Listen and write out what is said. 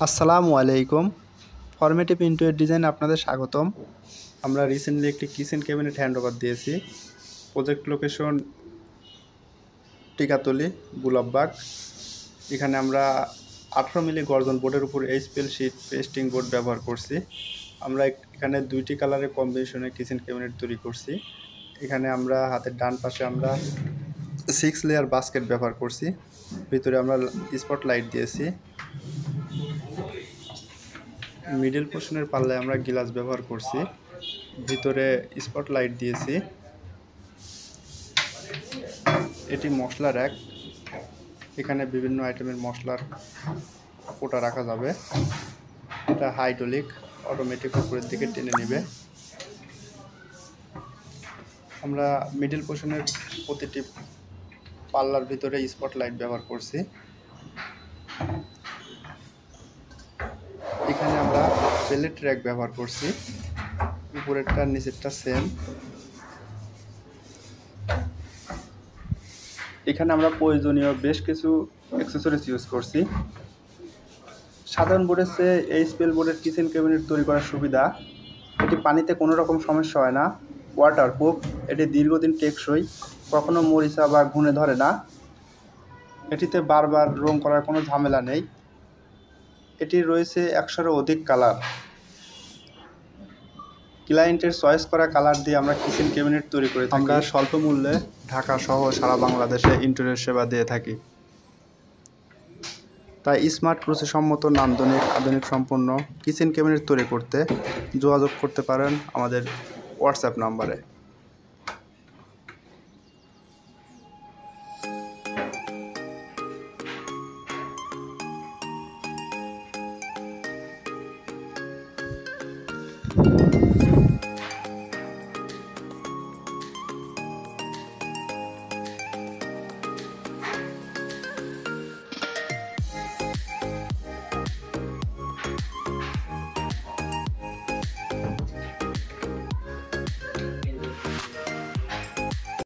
আসসালামু আলাইকুম। Formative interior design আপনাদের স্বাগতম। আমরা রিসেন্টলি একটি কিচেন ক্যাবিনেট হ্যান্ডওভার দিয়েছি। Project location Tikatuli, Gulabagh. এখানে আমরা 18 মিলি গর্জন বোর্ডের উপর এইচপিএল শিট পেস্টিং বোর্ড ব্যবহার করছি। আমরা এখানে দুইটি কালারের কম্বিনেশনে কিচেন ক্যাবিনেট তৈরি করছি। এখানে আমরা হাতের ডান পাশে আমরা 6 লেয়ার বাস্কেট ব্যবহার করছি। ভিতরে আমরা স্পট লাইট দিয়েছি। মিডল পোর্শনের পাল্লায় আমরা গ্লাস ব্যবহার করছি, ভিতরে স্পট লাইট দিয়েছি। এটি মশলা র্যাক, এখানে বিভিন্ন আইটেমের মশলার কোটা রাখা যাবে। এটা হাইড্রোলিক, অটোমেটিক উপরের দিকে টেনে নেবে। আমরা মিডল পোর্শনের প্রতিটি পাল্লার ভিতরে স্পট লাইট ব্যবহার করছি। এখানে আমরা প্লেট র্যাক ব্যবহার করছি, উপরেরটা নিচেরটা সেম। এখানে আমরা প্রয়োজনীয় বেশ কিছু অ্যাক্সেসরিজ ইউজ করছি। সাধারণ বোর্ডের চেয়ে এইচপিএল বোর্ডের কিচেন ক্যাবিনেট তৈরি করার সুবিধা, এটি পানিতে কোনো রকম সমস্যা হয় না, ওয়াটারপ্রুফ, এটি দীর্ঘদিন টেকসই, কখনো মরিচা বা ঘুণে ধরে না। এটিতে বারবার রং করার কোনো ঝামেলা নেই। এটি রয়েছে 100-এরও অধিক কালার। ক্লায়েন্টের চয়েস করা কালার দিয়ে আমরা কিচেন ক্যাবিনেট তৈরি করে থাকি। আমরা স্বল্প মূল্যে ঢাকা সহ সারা বাংলাদেশে ইন্টেরিয়র সেবা দিয়ে থাকি। তাই স্মার্ট প্রযুক্তিসম্মত নান্দনিক আধুনিক সম্পন্ন কিচেন ক্যাবিনেট তৈরি করতে যোগাযোগ করতে পারেন আমাদের হোয়াটসঅ্যাপ নাম্বারে।